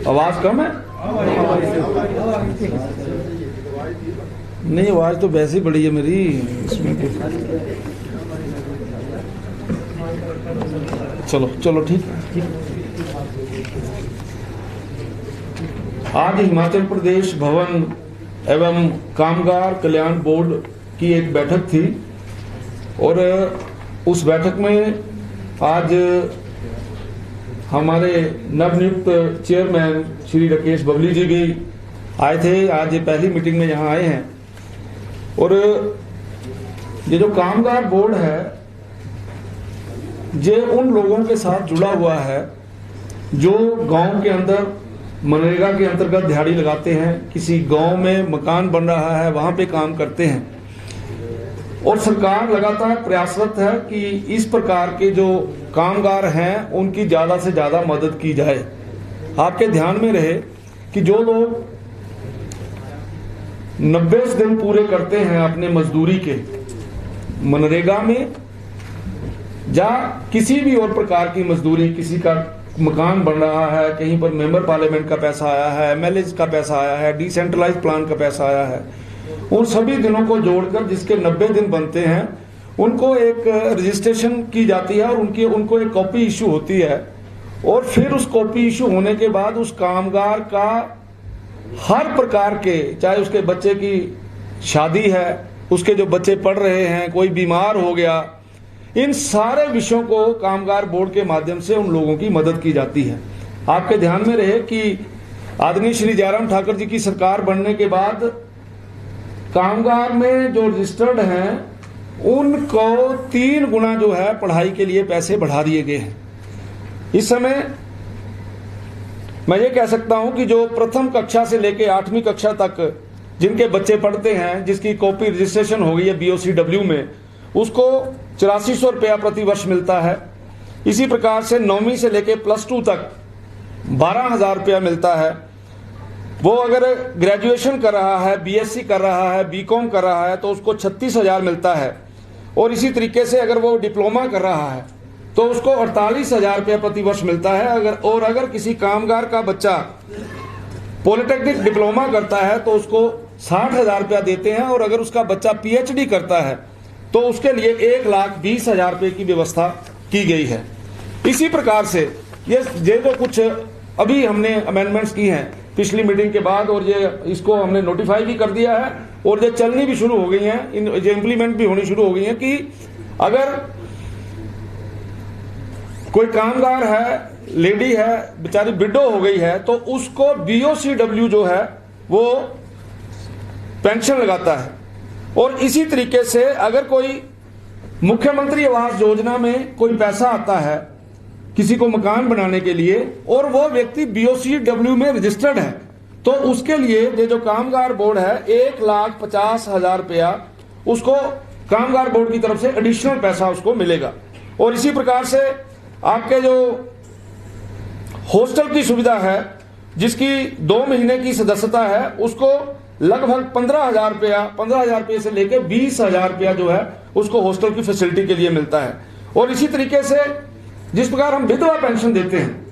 आवाज कम है? नहीं, आवाज तो वैसे ही बड़ी है मेरी इसमें। चलो ठीक है। आज हिमाचल प्रदेश भवन एवं कामगार कल्याण बोर्ड की एक बैठक थी और उस बैठक में आज हमारे नवनियुक्त चेयरमैन श्री राकेश बबली जी भी आए थे। आज ये पहली मीटिंग में यहाँ आए हैं और ये जो कामगार बोर्ड है ये उन लोगों के साथ जुड़ा हुआ है जो गांव के अंदर मनरेगा के अंतर्गत दिहाड़ी लगाते हैं, किसी गांव में मकान बन रहा है वहां पे काम करते हैं और सरकार लगातार प्रयासरत है कि इस प्रकार के जो कामगार हैं उनकी ज्यादा से ज्यादा मदद की जाए। आपके ध्यान में रहे कि जो लोग 90 दिन पूरे करते हैं अपने मजदूरी के मनरेगा में या किसी भी और प्रकार की मजदूरी, किसी का मकान बन रहा है, कहीं पर मेंबर पार्लियामेंट का पैसा आया है, एमएलए का पैसा आया है, डिसेंट्रलाइज प्लान का पैसा आया है, उन सभी दिनों को जोड़कर जिसके 90 दिन बनते हैं उनको एक रजिस्ट्रेशन की जाती है और उनको एक कॉपी इश्यू होती है और फिर उस कॉपी इश्यू होने के बाद उस कामगार का हर प्रकार के, चाहे उसके बच्चे की शादी है, उसके जो बच्चे पढ़ रहे हैं, कोई बीमार हो गया, इन सारे विषयों को कामगार बोर्ड के माध्यम से उन लोगों की मदद की जाती है। आपके ध्यान में रहे कि आदरणीय श्री जयराम ठाकुर जी की सरकार बनने के बाद कामगार में जो रजिस्टर्ड हैं उनको 3 गुना जो है पढ़ाई के लिए पैसे बढ़ा दिए गए हैं। इस समय मैं ये कह सकता हूं कि जो प्रथम कक्षा से लेकर 8वीं कक्षा तक जिनके बच्चे पढ़ते हैं, जिसकी कॉपी रजिस्ट्रेशन हो गई है BOCW में, उसको 8400 रुपया प्रति वर्ष मिलता है। इसी प्रकार से 9वीं से लेकर +2 तक 12,000 रुपया मिलता है। वो अगर ग्रेजुएशन कर रहा है, BSc कर रहा है, BCom कर रहा है तो उसको 36,000 मिलता है और इसी तरीके से अगर वो डिप्लोमा कर रहा है तो उसको 48,000 रुपया प्रति वर्ष मिलता है। अगर किसी कामगार का बच्चा पॉलिटेक्निक डिप्लोमा करता है तो उसको 60,000 रुपया देते हैं और अगर उसका बच्चा PhD करता है तो उसके लिए 1,20,000 रुपये की व्यवस्था की गई है। इसी प्रकार से ये जो कुछ अभी हमने अमेंडमेंट्स की हैं पिछली मीटिंग के बाद और ये इसको हमने नोटिफाई भी कर दिया है और ये चलनी भी शुरू हो गई हैं, ये इम्प्लीमेंट भी होनी शुरू हो गई हैं कि अगर कोई कामगार है, लेडी है, बेचारी विडो हो गई है तो उसको BOCW जो है वो पेंशन लगाता है। और इसी तरीके से अगर कोई मुख्यमंत्री आवास योजना में कोई पैसा आता है किसी को मकान बनाने के लिए और वो व्यक्ति BOCW में रजिस्टर्ड है तो उसके लिए ये जो कामगार बोर्ड है 1,50,000 रुपया उसको कामगार बोर्ड की तरफ से एडिशनल पैसा उसको मिलेगा। और इसी प्रकार से आपके जो हॉस्टल की सुविधा है जिसकी 2 महीने की सदस्यता है उसको लगभग 15,000 रुपये से लेकर 20,000 रुपया जो है उसको हॉस्टल की फैसिलिटी के लिए मिलता है। और इसी तरीके से जिस प्रकार हम विधवा पेंशन देते हैं,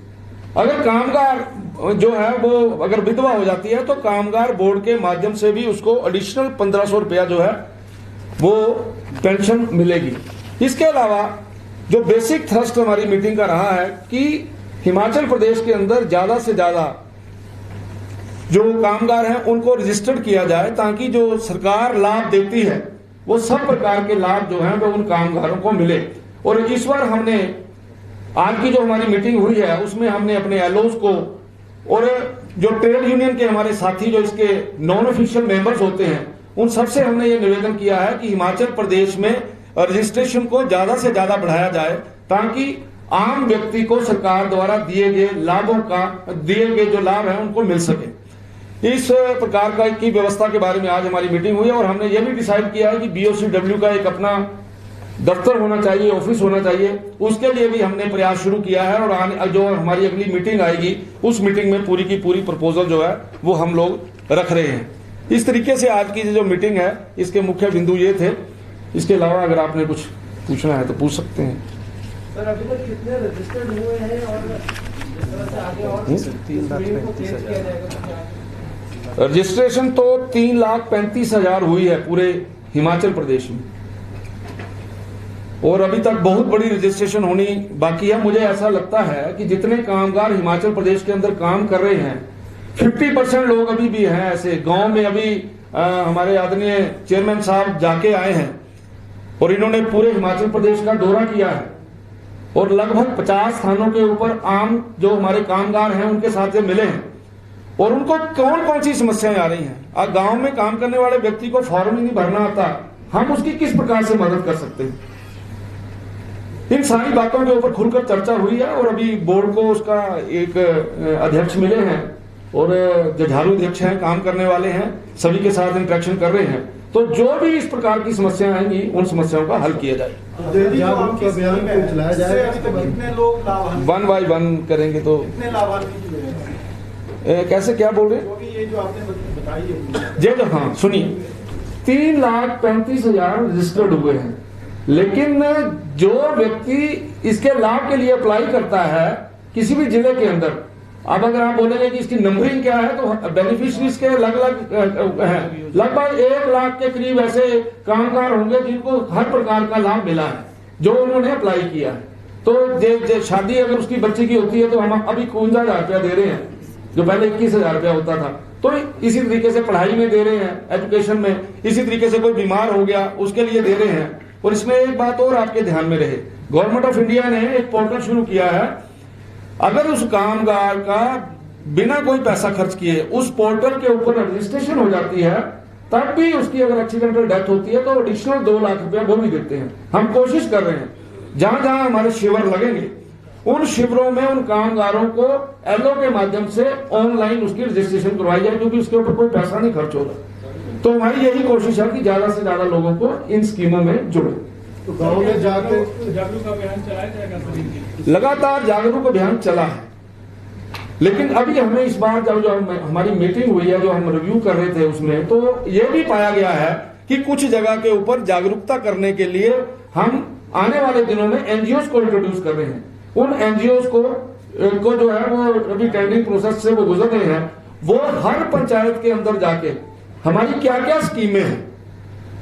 अगर कामगार जो है वो अगर विधवा हो जाती है तो कामगार बोर्ड के माध्यम से भी उसको एडिशनल 1,500 रुपया जो है वो पेंशन मिलेगी। इसके अलावा जो बेसिक थ्रस्ट हमारी मीटिंग का रहा है कि हिमाचल प्रदेश के अंदर ज्यादा से ज्यादा जो कामगार हैं उनको रजिस्टर्ड किया जाए ताकि जो सरकार लाभ देती है वो सब प्रकार के लाभ जो हैं वो उन कामगारों को मिले। और इस बार हमने आज की जो हमारी मीटिंग हुई है उसमें हमने अपने एलओज को और जो ट्रेड यूनियन के हमारे साथी जो इसके नॉन ऑफिशियल मेंबर्स होते हैं उन सबसे हमने ये निवेदन किया है कि हिमाचल प्रदेश में रजिस्ट्रेशन को ज्यादा से ज्यादा बढ़ाया जाए ताकि आम व्यक्ति को सरकार द्वारा दिए गए जो लाभ है उनको मिल सके। इस प्रकार की व्यवस्था के बारे में आज हमारी मीटिंग हुई है और हमने ये भी डिसाइड किया है कि BOCW का एक अपना दफ्तर होना चाहिए, ऑफिस होना चाहिए। उसके लिए भी हमने प्रयास शुरू किया है और जो हमारी अगली मीटिंग आएगी उस मीटिंग में पूरी की पूरी प्रपोजल जो है वो हम लोग रख रहे हैं। इस तरीके से आज की जो मीटिंग है इसके मुख्य बिंदु ये थे। इसके अलावा अगर आपने कुछ पूछना है तो पूछ सकते हैं। सर अभी तक कितने रजिस्टर्ड हुए हैं और रजिस्ट्रेशन तो 3,35,000 हुई है पूरे हिमाचल प्रदेश में, और अभी तक बहुत बड़ी रजिस्ट्रेशन होनी बाकी है। मुझे ऐसा लगता है कि जितने कामगार हिमाचल प्रदेश के अंदर काम कर रहे हैं, 50% लोग अभी भी हैं ऐसे गांव में। अभी हमारे आदरणीय चेयरमैन साहब जाके आए हैं और इन्होंने पूरे हिमाचल प्रदेश का दौरा किया है, और लगभग 50 स्थानों के ऊपर आम जो हमारे कामगार हैं उनके साथ से मिले हैं, और उनको कौन कौन सी समस्याएं आ रही हैं। गांव में काम करने वाले व्यक्ति को फॉर्म ही नहीं भरना आता, हम उसकी किस प्रकार से मदद कर सकते हैं। इन सारी बातों के ऊपर खुलकर चर्चा हुई है, और अभी बोर्ड को उसका एक अध्यक्ष मिले हैं, और जुझारू अध्यक्ष हैं, काम करने वाले हैं, सभी के साथ इंटरेक्शन कर रहे हैं। तो जो भी इस प्रकार की समस्याएं आएंगी उन समस्याओं का हल किया जाए। वन बाय वन करेंगे तो कैसे, क्या बोल रहे हैं ये जो आपने बताई है? जो हाँ सुनिए, 3,35,000 रजिस्टर्ड हुए हैं, लेकिन जो व्यक्ति इसके लाभ के लिए अप्लाई करता है किसी भी जिले के अंदर, अब अगर आप बोलेंगे कि इसकी नंबरिंग क्या है, तो बेनिफिशरीज के लगभग 1 लाख के करीब ऐसे कामगार होंगे जिनको हर प्रकार का लाभ मिला है जो उन्होंने अप्लाई किया है। तो शादी अगर उसकी बच्ची की होती है तो हम अभी 51,000 रुपया दे रहे हैं, जो पहले 21,000 रुपया होता था। तो इसी तरीके से पढ़ाई में दे रहे हैं, एजुकेशन में, इसी तरीके से कोई बीमार हो गया उसके लिए दे रहे हैं। और इसमें एक बात और आपके ध्यान में रहे, गवर्नमेंट ऑफ इंडिया ने एक पोर्टल शुरू किया है, अगर उस कामगार का बिना कोई पैसा खर्च किए उस पोर्टल के ऊपर रजिस्ट्रेशन हो जाती है, तब भी उसकी अगर एक्सीडेंटल डेथ होती है तो एडिशनल 2 लाख रुपया वो भी देते हैं। हम कोशिश कर रहे हैं जहां जहां हमारे शिविर लगेंगे उन शिविरों में उन कामगारों को एलओ के माध्यम से ऑनलाइन उसकी रजिस्ट्रेशन करवाई जाए, क्योंकि उसके ऊपर कोई पैसा नहीं खर्च होगा। तो हमारी यही कोशिश है कि ज्यादा से ज्यादा लोगों को इन स्कीमों में जोड़े। तो गांव में जाकर जागरूक अभियान चलाया जाएगा, लगातार जागरूक अभियान चला है, लेकिन अभी हमें इस बार जो हमारी मीटिंग हुई है, जो हम रिव्यू कर रहे थे उसमें, तो ये भी पाया गया है कि कुछ जगह के ऊपर जागरूकता करने के लिए हम आने वाले दिनों में एनजीओ को इंट्रोड्यूस कर रहे हैं। उन एनजीओ को जो है वो अभी टेंडरिंग प्रोसेस से वो गुजर रहे हैं, वो हर पंचायत के अंदर जाके हमारी क्या क्या स्कीमें हैं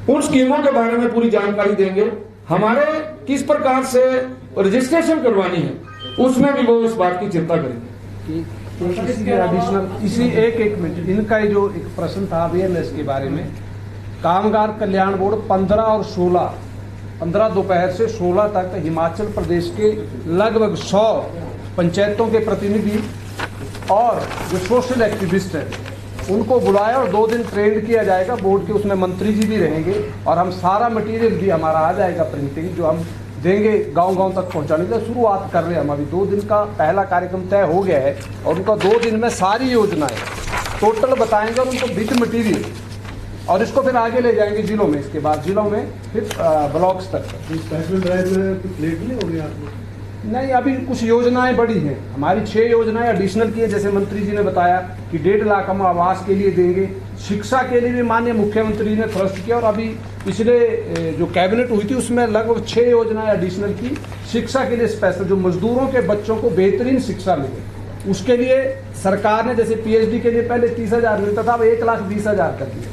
उन स्कीमों के बारे में पूरी जानकारी देंगे, हमारे किस प्रकार से रजिस्ट्रेशन करवानी है उसमें भी वो इस बात की चिंता करेंगे। एडिशनल इसी एक मिनट, इनका ही जो एक प्रश्न था अवेयरनेस के बारे में, कामगार कल्याण बोर्ड 15 और 16, 15 दोपहर से 16 तक हिमाचल प्रदेश के लगभग 100 पंचायतों के प्रतिनिधि और जो सोशल एक्टिविस्ट हैं उनको बुलाया और 2 दिन ट्रेंड किया जाएगा बोर्ड के, उसमें मंत्री जी भी रहेंगे, और हम सारा मटेरियल भी हमारा आ जाएगा प्रिंटिंग, जो हम देंगे गांव-गांव तक पहुंचाने की शुरुआत कर रहे हैं हम। अभी 2 दिन का पहला कार्यक्रम तय हो गया है, और उनका 2 दिन में सारी योजनाएं टोटल बताएंगे और उनको विद मटीरियल, और इसको फिर आगे ले जाएंगे जिलों में, इसके बाद जिलों में फिर ब्लॉक्स तक। स्पेशल ड्राइव में कुछ लेट नहीं हो गया आपको? नहीं, अभी कुछ योजनाएं बड़ी हैं हमारी, 6 योजनाएं एडिशनल की है, जैसे मंत्री जी ने बताया कि 1.5 लाख हम आवास के लिए देंगे। शिक्षा के लिए भी माननीय मुख्यमंत्री ने थ्रस्ट किया, और अभी पिछले जो कैबिनेट हुई थी उसमें लगभग 6 योजनाएं एडिशनल की शिक्षा के लिए स्पेशल, जो मजदूरों के बच्चों को बेहतरीन शिक्षा मिले उसके लिए सरकार ने, जैसे पीएचडी के लिए पहले 30,000 मिलता था, अब 1,20,000 कर दिया।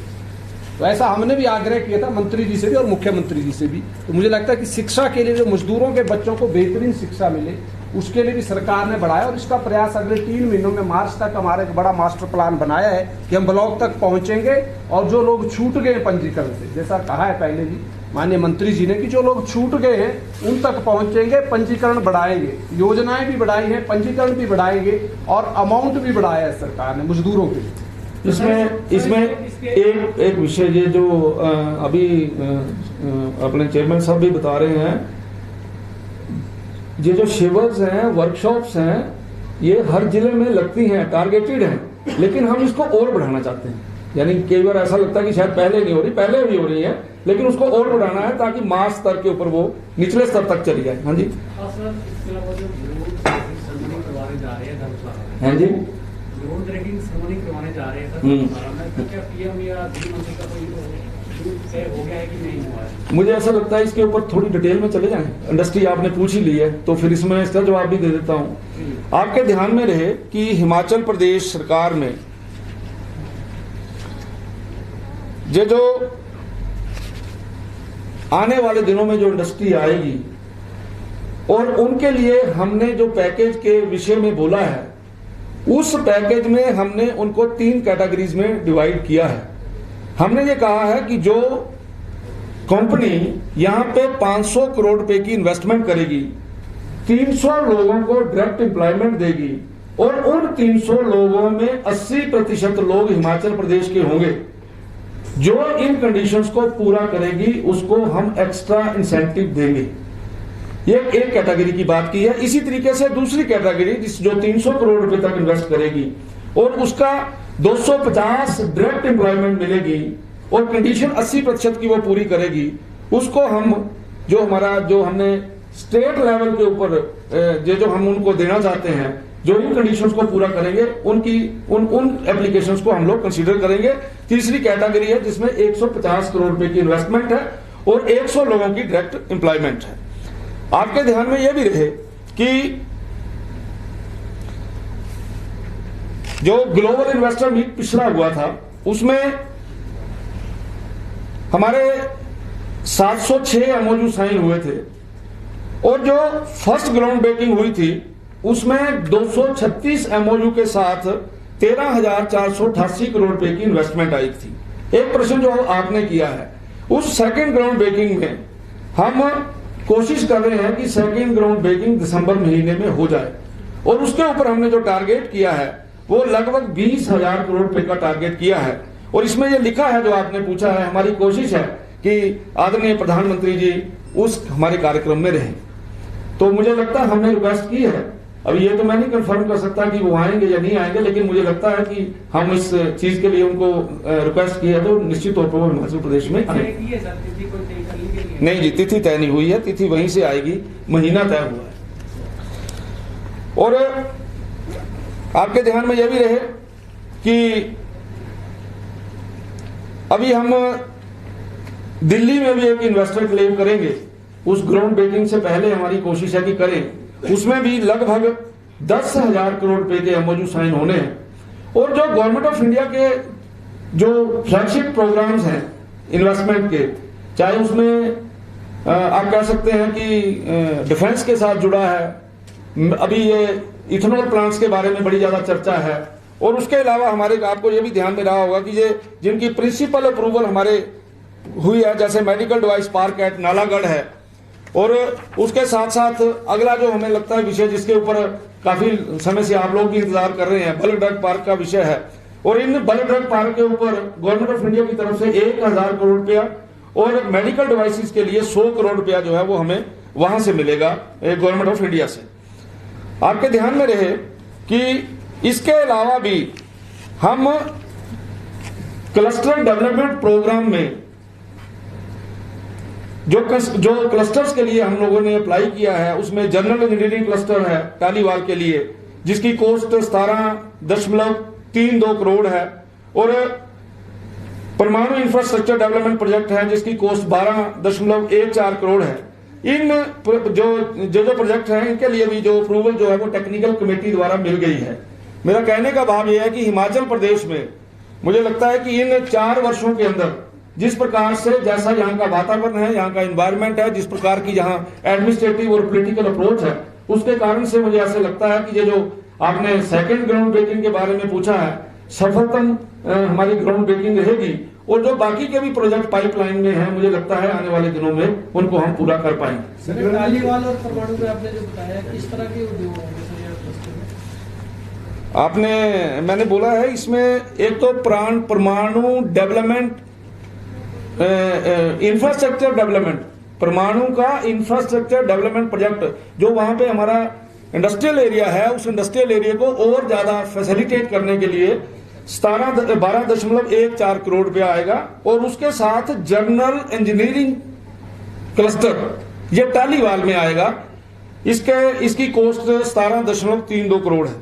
तो ऐसा हमने भी आग्रह किया था मंत्री जी से भी और मुख्यमंत्री जी से भी। तो मुझे लगता है कि शिक्षा के लिए, जो मजदूरों के बच्चों को बेहतरीन शिक्षा मिले उसके लिए भी सरकार ने बढ़ाया, और इसका प्रयास अगले 3 महीनों में मार्च तक हमारा एक बड़ा मास्टर प्लान बनाया है कि हम ब्लॉक तक पहुंचेंगे, और जो लोग छूट गए पंजीकरण से, जैसा कहा है पहले भी माननीय मंत्री जी ने कि जो लोग छूट गए हैं उन तक पहुंचेंगे, पंजीकरण बढ़ाएंगे, योजनाएं भी बढ़ाई हैं, पंजीकरण भी बढ़ाएंगे, और अमाउंट भी बढ़ाया है सरकार ने मजदूरों के लिए। इसमें एक विषय ये जो अभी अपने चेयरमैन साहब भी बता रहे हैं, ये जो शिविर्स हैं, वर्कशॉप्स हैं, ये हर जिले में लगती हैं, टारगेटेड हैं, लेकिन हम इसको और बढ़ाना चाहते हैं। यानी कई बार ऐसा लगता है कि शायद पहले नहीं हो रही, पहले भी हो रही है, लेकिन उसको और बढ़ाना है ताकि मास स्तर के ऊपर वो निचले स्तर तक चली जाए। हाँ जी, हाँ जी, रोड ट्रैकिंग सेरेमनी करवाने जा रहे हैं, क्या पीएम या गृह मंत्री का कोई तय हो गया है कि नहीं हुआ है? मुझे ऐसा लगता है इसके ऊपर थोड़ी डिटेल में चले जाएं। इंडस्ट्री आपने पूछ ही ली है तो फिर इसमें इसका जवाब भी दे देता हूं। आपके ध्यान में रहे कि हिमाचल प्रदेश सरकार में ये जो आने वाले दिनों में जो इंडस्ट्री आएगी और उनके लिए हमने जो पैकेज के विषय में बोला है, उस पैकेज में हमने उनको 3 कैटेगरीज में डिवाइड किया है। हमने ये कहा है कि जो कंपनी यहां पे 500 करोड़ रुपए की इन्वेस्टमेंट करेगी, 300 लोगों को डायरेक्ट एम्प्लॉयमेंट देगी और उन 300 लोगों में 80% लोग हिमाचल प्रदेश के होंगे। जो इन कंडीशंस को पूरा करेगी उसको हम एक्स्ट्रा इंसेंटिव देंगे। ये एक कैटेगरी की बात की है। इसी तरीके से दूसरी कैटेगरी जो 300 करोड़ रुपए तक इन्वेस्ट करेगी और उसका 250 डायरेक्ट एम्प्लॉयमेंट मिलेगी और कंडीशन 80% की वो पूरी करेगी, उसको हम जो हमने स्टेट लेवल के ऊपर जो हम उनको देना चाहते हैं, जो इन कंडीशंस को पूरा करेंगे उन एप्लीकेशंस को हम लोग कंसीडर करेंगे। तीसरी कैटेगरी है जिसमें 150 करोड़ रुपए की इन्वेस्टमेंट है और 100 लोगों की डायरेक्ट एम्प्लॉयमेंट है। आपके ध्यान में यह भी रहे कि जो ग्लोबल इन्वेस्टर मीट पिछला हुआ था उसमें हमारे 706 एमओयू साइन हुए थे और जो फर्स्ट ग्राउंड ब्रेकिंग हुई थी उसमें 236 एमओयू के साथ 13,488 करोड़ रुपए की इन्वेस्टमेंट आई थी। एक प्रश्न जो आपने किया है, उस सेकंड ग्राउंड ब्रेकिंग में हम कोशिश कर रहे हैं कि सेकंड ग्राउंड ब्रेकिंग दिसंबर महीने में हो जाए और उसके ऊपर हमने जो टारगेट किया है वो लगभग 20,000 करोड़ रुपए का टारगेट किया है। और इसमें ये लिखा है जो आपने पूछा है, हमारी कोशिश है कि आदरणीय प्रधानमंत्री जी उस हमारे कार्यक्रम में रहें। तो मुझे लगता है हमने रिक्वेस्ट की है, अब ये तो मैं नहीं कंफर्म कर सकता कि वो आएंगे या नहीं आएंगे, लेकिन मुझे लगता है कि हम इस चीज के लिए उनको रिक्वेस्ट की है तो निश्चित तौर पर वो हिमाचल प्रदेश में आएंगे। नहीं जी, तिथि तय नहीं हुई है, तिथि वहीं से आएगी, महीना तय हुआ है। और आपके ध्यान में यह भी रहे कि अभी हम दिल्ली में भी एक इन्वेस्टर क्लेम करेंगे, उस ग्राउंड ब्रेकिंग से पहले हमारी कोशिश है कि करें। उसमें भी लगभग 10,000 करोड़ रुपए के एमओयू साइन होने हैं। और जो गवर्नमेंट ऑफ इंडिया के जो फ्लैगशिप प्रोग्राम्स हैं इन्वेस्टमेंट के, चाहे उसमें आप कह सकते हैं कि डिफेंस के साथ जुड़ा है, अभी ये इथेनॉल प्लांट्स के बारे में बड़ी ज्यादा चर्चा है, और उसके अलावा हमारे आपको ये भी ध्यान में रहा होगा कि ये जिनकी प्रिंसिपल अप्रूवल हमारे हुई है, जैसे medical device park at Nalagarh है, और उसके साथ साथ अगला जो हमें लगता है विषय जिसके ऊपर काफी समय से आप लोग भी इंतजार कर रहे हैं, बल्क ड्रग पार्क का विषय है। और इन बल्क ड्रग पार्क के ऊपर गवर्नमेंट ऑफ इंडिया की तरफ से 1,000 करोड़ रुपया और मेडिकल डिवाइसेस के लिए 100 करोड़ रुपया जो है वो हमें वहां से मिलेगा गवर्नमेंट ऑफ इंडिया से। आपके ध्यान में रहे कि इसके अलावा भी हम क्लस्टर डेवलपमेंट प्रोग्राम में जो क्लस्टर्स के लिए हम लोगों ने अप्लाई किया है, उसमें जनरल इंजीनियरिंग क्लस्टर है टालीवाल के लिए, जिसकी कॉस्ट 17.32 करोड़ है, और परमाणु इंफ्रास्ट्रक्चर डेवलपमेंट प्रोजेक्ट है जिसकी कॉस्ट 12.14 करोड़ है। इन जो प्रोजेक्ट हैं इनके लिए भी जो अप्रूवल जो है वो टेक्निकल कमेटी द्वारा मिल गई है। मेरा कहने का भाव यह है कि हिमाचल प्रदेश में मुझे लगता है कि इन 4 वर्षों के अंदर जिस प्रकार से जैसा यहाँ का वातावरण है, यहाँ का एनवायरनमेंट है, जिस प्रकार की यहाँ एडमिनिस्ट्रेटिव और पॉलिटिकल अप्रोच है, उसके कारण से मुझे ऐसे लगता है कि ये जो आपने सेकंड ग्राउंड ब्रेकिंग के बारे में पूछा है, सफलतम हमारी ग्राउंड ब्रेकिंग रहेगी, और जो बाकी के भी प्रोजेक्ट पाइपलाइन में हैं, मुझे लगता है आने वाले दिनों में उनको हम पूरा कर पाएंगे। टालीवाल और परमाणु पे आपने जो बताया किस तरह के उद्योग होंगे सर? मैंने बोला है इसमें एक तो परमाणु डेवलपमेंट इंफ्रास्ट्रक्चर डेवलपमेंट, परमाणु का इंफ्रास्ट्रक्चर डेवलपमेंट प्रोजेक्ट जो वहां पे हमारा इंडस्ट्रियल एरिया है, उस इंडस्ट्रियल एरिया को और ज्यादा फैसिलिटेट करने के लिए 12.14 करोड़ रुपया आएगा। और उसके साथ जनरल इंजीनियरिंग क्लस्टर ये टालीवाल में आएगा, इसकी कॉस्ट 17.32 करोड़ है।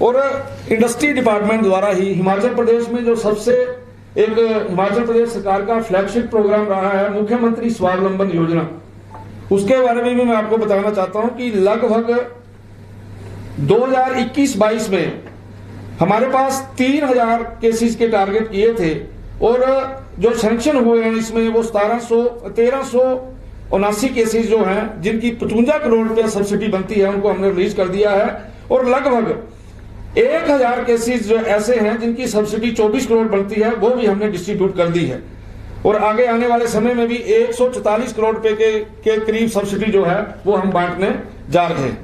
और इंडस्ट्री डिपार्टमेंट द्वारा ही हिमाचल प्रदेश में जो सबसे एक हिमाचल प्रदेश सरकार का फ्लैगशिप प्रोग्राम रहा है मुख्यमंत्री स्वावलंबन योजना, उसके बारे में भी मैं आपको बताना चाहता हूं कि लगभग 2021-22 में हमारे पास 3000 केसेस के टारगेट किए थे और जो सैंक्शन हुए हैं इसमें वो 1379 केसेस जो हैं जिनकी 55 करोड़ रुपया सब्सिडी बनती है उनको हमने रिलीज कर दिया है और लगभग 1000 केसेस जो ऐसे हैं जिनकी सब्सिडी 24 करोड़ बनती है वो भी हमने डिस्ट्रीब्यूट कर दी है और आगे आने वाले समय में भी 144 करोड़ रुपए के करीब सब्सिडी जो है वो हम बांटने जा रहे हैं।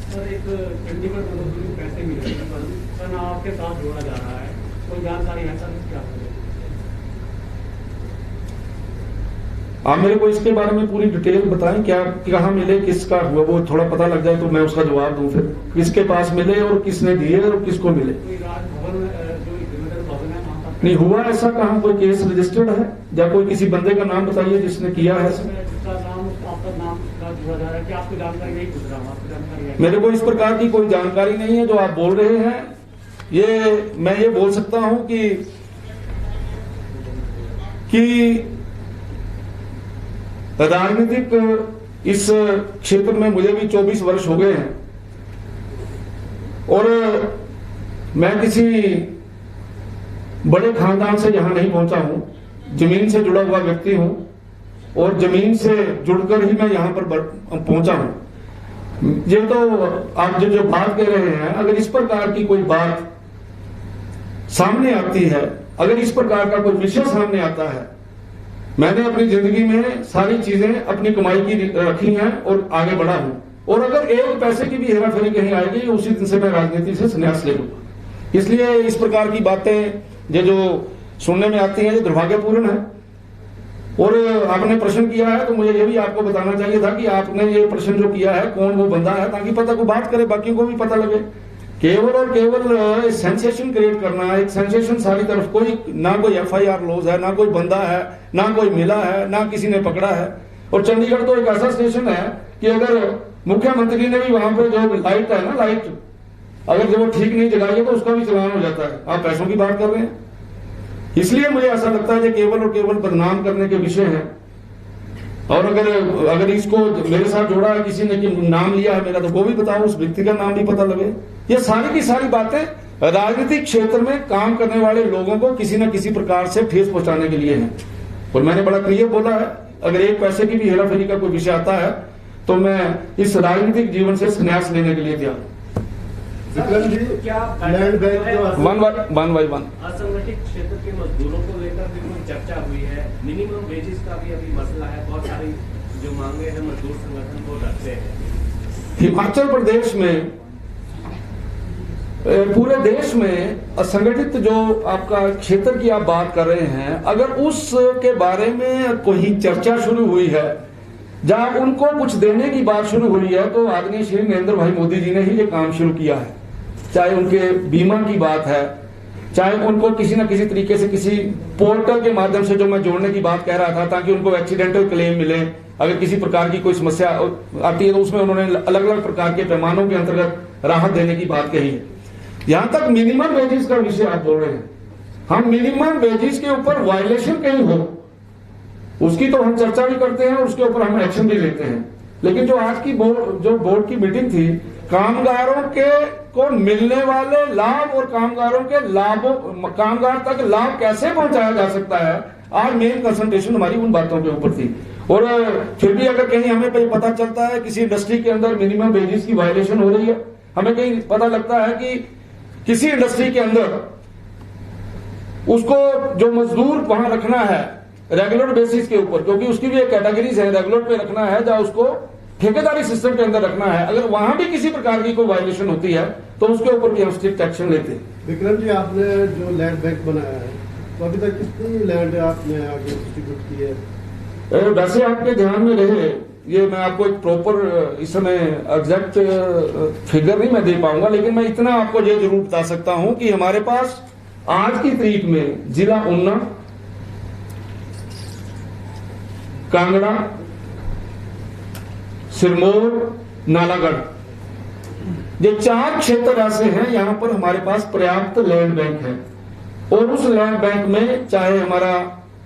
सर एक चंडीगढ़ में पैसे मिल रहे हैं पर ना आपके साथ जोड़ा जा रहा है, कोई जानकारी है सर क्या? आप मेरे को इसके बारे में पूरी डिटेल बताएं, क्या कहाँ मिले, किसका हुआ, वो थोड़ा पता लग जाए तो मैं उसका जवाब दूं। फिर किसके पास मिले और किसने दिए और किसको मिले? नहीं हुआ ऐसा, कहाँ कोई केस रजिस्टर्ड है या कोई किसी बंदे का नाम बताइए जिसने किया है। मेरे को इस प्रकार की कोई जानकारी नहीं है जो आप बोल रहे हैं। ये मैं ये बोल सकता हूं कि राजनीतिक इस क्षेत्र में मुझे भी 24 वर्ष हो गए हैं और मैं किसी बड़े खानदान से यहां नहीं पहुंचा हूं, जमीन से जुड़ा हुआ व्यक्ति हूं और जमीन से जुड़कर ही मैं यहां पर पहुंचा हूं। ये तो आप जो बात कह रहे हैं, अगर इस प्रकार की कोई बात सामने आती है, अगर इस प्रकार का कोई विषय सामने आता है, मैंने अपनी जिंदगी में सारी चीजें अपनी कमाई की रखी हैं और आगे बढ़ा हूं और अगर एक पैसे की भी हेराफेरी कहीं आएगी उसी दिन से मैं राजनीति से संन्यास ले लूंगा। इसलिए इस प्रकार की बातें जो सुनने में आती हैं ये दुर्भाग्यपूर्ण है। और आपने प्रश्न किया है तो मुझे ये भी आपको बताना चाहिए था कि आपने ये प्रश्न जो किया है कौन वो बंदा है, ताकि पता को बात करे, बाकियों को भी पता लगे। केवल और केवल सेंसेशन क्रिएट करना, एक सेंसेशन सारी तरफ, कोई ना कोई FIR लॉज है, ना कोई बंदा है, ना कोई मिला है, ना किसी ने पकड़ा है। और चंडीगढ़ तो एक ऐसा स्टेशन है कि अगर मुख्यमंत्री ने भी वहां पर जो लाइट है ना, लाइट अगर जो वो ठीक नहीं जगाई है तो उसका भी चलान हो जाता है। आप पैसों की बात कर रहे हैं, इसलिए मुझे ऐसा लगता है कि केवल और केवल बदनाम करने के विषय है। और अगर इसको मेरे साथ जोड़ा है किसी ने कि नाम लिया है मेरा, तो वो भी बताओ, उस व्यक्ति का नाम भी पता लगे। ये सारी की सारी बातें राजनीतिक क्षेत्र में काम करने वाले लोगों को किसी न किसी प्रकार से ठेस पहुंचाने के लिए है। और मैंने बड़ा क्लियर बोला है, अगर एक पैसे की भी हेराफेरी का कोई विषय आता है तो मैं इस राजनीतिक जीवन से संन्यास लेने के लिए तैयार हूं। वन बाई वन असंगठित क्षेत्र के मजदूरों को लेकर भी कोई चर्चा हुई है, मिनिमम वेजेस का भी अभी मसला है, बहुत सारी जो मांगे हैं मजदूर संगठन को रखते हैं। हिमाचल प्रदेश में, पूरे देश में असंगठित जो आपका क्षेत्र की आप बात कर रहे हैं, अगर उसके बारे में कोई चर्चा शुरू हुई है, जहां उनको कुछ देने की बात शुरू हुई है, तो आदरणीय श्री नरेंद्र भाई मोदी जी ने ही ये काम शुरू किया है। चाहे उनके बीमा की बात है, चाहे उनको किसी न किसी तरीके से किसी पोर्टल के माध्यम से जो मैं जोड़ने की बात कह रहा था, ताकि उनको एक्सीडेंटल क्लेम मिले, अगर किसी प्रकार की कोई समस्या आती है तो उसमें उन्होंने अलग अलग प्रकार के पैमानों के अंतर्गत राहत देने की बात कही है। यहां तक मिनिमम वेजेस का विषय आप बोल रहे हैं, हम मिनिमम वेजेस के ऊपर वायलेशन कहीं हो उसकी तो हम चर्चा भी करते हैं, उसके ऊपर हम एक्शन भी लेते हैं। लेकिन जो आज की बोर्ड की मीटिंग थी, कामगारों के को मिलने वाले लाभ और कामगारों के लाभों, कामगार तक लाभ कैसे पहुंचाया जा सकता है, आज मेन कंसंट्रेशन हमारी उन बातों के ऊपर थी। और फिर भी अगर कहीं हमें पता चलता है किसी इंडस्ट्री के अंदर मिनिमम वेजेस की वायलेशन हो रही है, हमें कहीं पता लगता है कि किसी इंडस्ट्री के अंदर उसको जो मजदूर वहां रखना है रेगुलर बेसिस के ऊपर, क्योंकि उसकी भी एक कैटेगरीज है, रेगुलर पे रखना है या उसको ठेकेदारी सिस्टम के अंदर रखना है, अगर वहां भी किसी प्रकार की कोई वायलेशन होती है तो उसके ऊपर भी हम स्ट्रिक्ट एक्शन लेते हैं। विक्रम जी, आपने जो लैंड बैंक बनाया है तो अभी तक कितनी लैंड आपने आगे डिस्ट्रीब्यूट की है? वैसे आपके ध्यान में रहे, ये मैं आपको एक प्रॉपर इस समय एग्जैक्ट फिगर नहीं मैं दे पाऊंगा, लेकिन मैं इतना आपको ये जरूर बता सकता हूं कि हमारे पास आज की तारीख में जिला ऊना, कांगड़ा, सिरमौर, नालागढ़, ये 4 क्षेत्र ऐसे हैं यहां पर हमारे पास पर्याप्त लैंड बैंक है। और उस लैंड बैंक में चाहे हमारा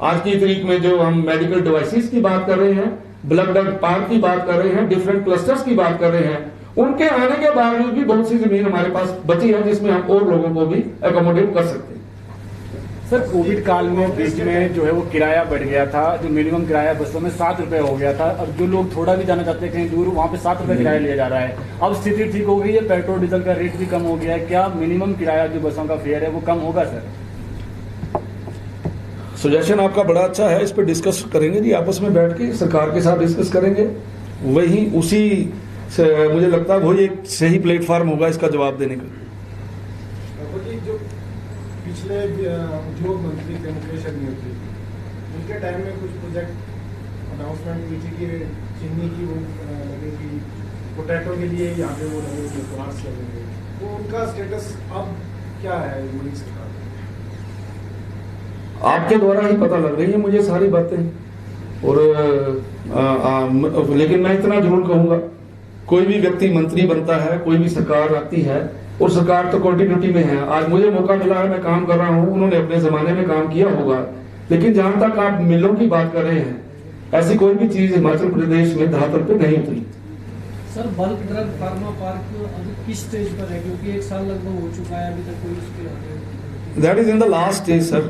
आज की तारीख में जो हम मेडिकल डिवाइसेस की बात कर रहे हैं, ब्लड बैंक पार्क की बात कर रहे हैं, डिफरेंट क्लस्टर्स की बात कर रहे हैं, उनके आने के बावजूद भी बहुत सी जमीन हमारे पास बची है जिसमें हम और लोगों को भी एकोमोडेट कर सकते हैं। सर, कोविड काल में बीच में जो है वो किराया बढ़ गया था, जो मिनिमम किराया बसों में 7 रुपए हो गया था। अब जो लोग थोड़ा भी जाना चाहते हैं कहीं दूर, वहाँ पे 7 रुपए किराया लिया जा रहा है। अब स्थिति ठीक हो गई है, पेट्रोल डीजल का रेट भी कम हो गया है, क्या मिनिमम किराया जो बसों का फेयर है वो कम होगा सर? सजेशन आपका बड़ा अच्छा है, इस पर डिस्कस करेंगे जी, आपस में बैठ के सरकार के साथ डिस्कस करेंगे। वही उसी से मुझे लगता है वही एक सही प्लेटफॉर्म होगा इसका जवाब देने का। जो पिछले उद्योग मंत्री थे मुकेश अग्निहोत्री, उनके टाइम में कुछ प्रोजेक्ट अनाउंसमेंट हुई थी कि चीनी की वो लगेगी, पोटैटो के लिए यहाँ पे वो लगेगी, प्लांट्स लगेंगे, तो उनका स्टेटस अब क्या है मोदी सरकार? आपके द्वारा ही पता लग रही है मुझे सारी बातें। और लेकिन मैं इतना जरूर कहूंगा, कोई भी व्यक्ति मंत्री बनता है, कोई भी सरकार आती है, और सरकार तो कंटिन्यूटी में है। आज मुझे मौका मिला है, मैं काम कर रहा हूं, उन्होंने अपने जमाने में काम किया होगा, लेकिन जहां तक आप मिलों की बात कर रहे हैं, ऐसी कोई भी चीज हिमाचल प्रदेश में धरातल पे नहीं उतरी। Sir, bulk drug pharma park अभी किस स्टेज पर है? क्योंकि 1 साल लगभग हो चुका है, अभी तक कोई उसके that is in the last stage sir.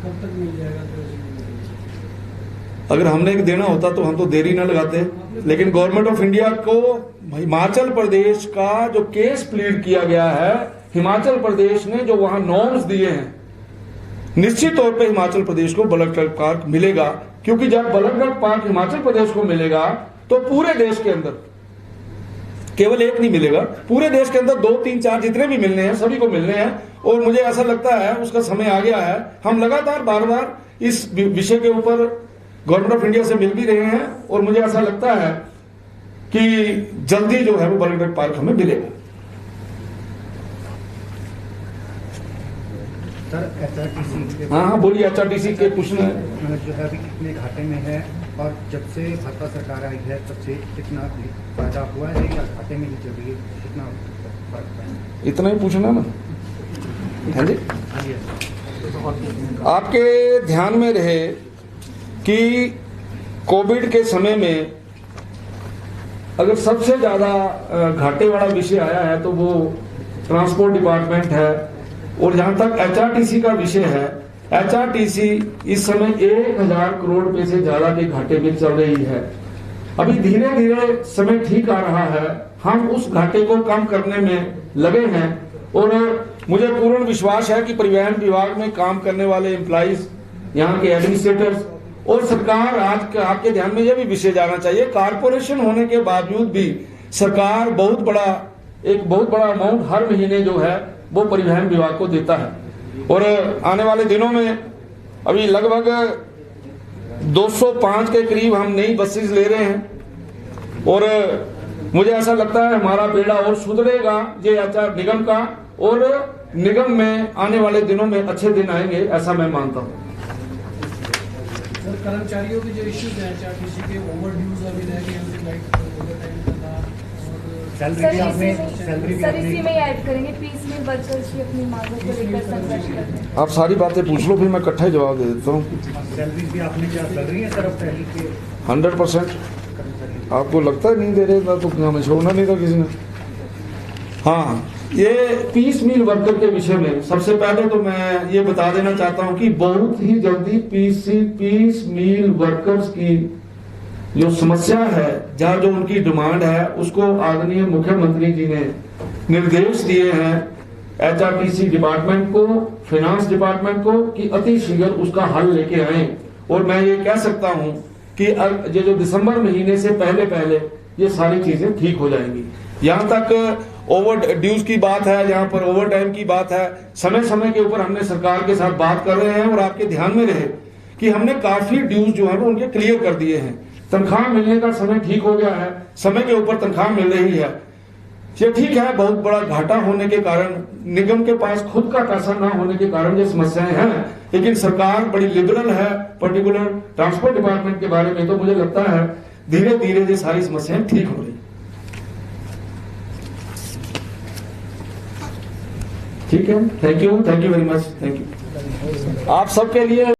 कब तक मिल जाएगा? अगर हमने देना होता तो हम तो देरी न लगाते, लेकिन गवर्नमेंट ऑफ इंडिया को हिमाचल प्रदेश का जो केस प्लीड किया गया है, हिमाचल प्रदेश ने जो वहां नॉर्म्स दिए हैं, निश्चित तौर पे हिमाचल प्रदेश को बल्क ड्रग पार्क मिलेगा। क्योंकि जब bulk drug park Himachal Pradesh को मिलेगा तो पूरे देश के अंदर केवल एक नहीं मिलेगा, पूरे देश के अंदर 2, 3, 4 जितने भी मिलने हैं सभी को मिलने हैं। और मुझे ऐसा लगता है उसका समय आ गया है। हम लगातार बार बार इस विषय के ऊपर गवर्नमेंट ऑफ इंडिया से मिल भी रहे हैं, और मुझे ऐसा लगता है कि जल्दी जो है वो बल्क ड्रग पार्क हमें मिलेगा। सर, HRTC हाँ बोलिए, HRTC के पूछना है जो है अभी कितने घाटे में है, और जब से भाजपा सरकार आई है तब से कितना फायदा हुआ है या घाटे में ही चल रही है, कितना फर्क है? इतना ही पूछना ना। हाँ जी, आपके ध्यान में रहे कि कोविड के समय में अगर सबसे ज्यादा घाटे वाला विषय आया है तो वो ट्रांसपोर्ट डिपार्टमेंट है। और जहां तक HRTC का विषय है, HRTC इस समय 1000 करोड़ रुपए से ज्यादा के घाटे में चल रही है। अभी धीरे धीरे समय ठीक आ रहा है, हम उस घाटे को कम करने में लगे हैं। और मुझे पूर्ण विश्वास है कि परिवहन विभाग में काम करने वाले एम्प्लॉइज, यहाँ के एडमिनिस्ट्रेटर्स और सरकार, आज आपके ध्यान में यह भी विषय जाना चाहिए, कारपोरेशन होने के बावजूद भी सरकार बहुत बड़ा अमाउंट हर महीने जो है वो परिवहन विभाग को देता है। और आने वाले दिनों में अभी लगभग 205 के करीब हम नई बसेस ले रहे हैं। और मुझे ऐसा लगता है हमारा बेड़ा और सुधरेगा ये HR निगम का, और निगम में आने वाले दिनों में अच्छे दिन आएंगे, ऐसा मैं मानता हूँ। सर, कर्मचारियों के जो इश्यूज हैं HRTC के, ओवर ड्यूज अभी रह गए, उनके लाइक ओवर टाइम का था, सर इसी में ऐड करेंगे, पीस में वर्कर्स की अपनी मांगों को लेकर संघर्ष करते हैं। आप सारी बातें पूछ लो, फिर मैं इकट्ठा ही जवाब दे देता हूँ। सैलरी भी आपने क्या चल रही है सर अब पहले के? 100%। आपको लगता है नहीं दे रहे था तो हमें छोड़ना नहीं था किसी ने। हाँ, ये पीस मील वर्कर के विषय में सबसे पहले तो मैं ये बता देना चाहता हूँ कि बहुत ही जल्दी पीस मील वर्कर्स की जो समस्या है, जहाँ जो उनकी डिमांड है, उसको आदरणीय मुख्यमंत्री जी ने निर्देश दिए हैं HRTC डिपार्टमेंट को, फाइनेंस डिपार्टमेंट को, कि अति शीघ्र उसका हल लेके आए। और मैं ये कह सकता हूं कि ये जो दिसंबर महीने से पहले ये सारी चीजें ठीक हो जाएंगी। यहाँ तक ओवर ड्यूज की बात है, यहाँ पर ओवर टाइम की बात है, समय समय के ऊपर हमने सरकार के साथ बात कर रहे हैं। और आपके ध्यान में रहे कि हमने काफी ड्यूज जो है वो उनके क्लियर कर दिए हैं। तनख्वाह मिलने का समय ठीक हो गया है, समय के ऊपर तनख्वाह मिल रही है। ये ठीक है, बहुत बड़ा घाटा होने के कारण, निगम के पास खुद का पैसा ना होने के कारण ये समस्याएं हैं, लेकिन सरकार बड़ी लिबरल है, पर्टिकुलर ट्रांसपोर्ट डिपार्टमेंट के बारे में। तो मुझे लगता है धीरे धीरे ये सारी समस्याएं ठीक हो रही। ठीक है, thank you very much, thank you आप सबके लिए।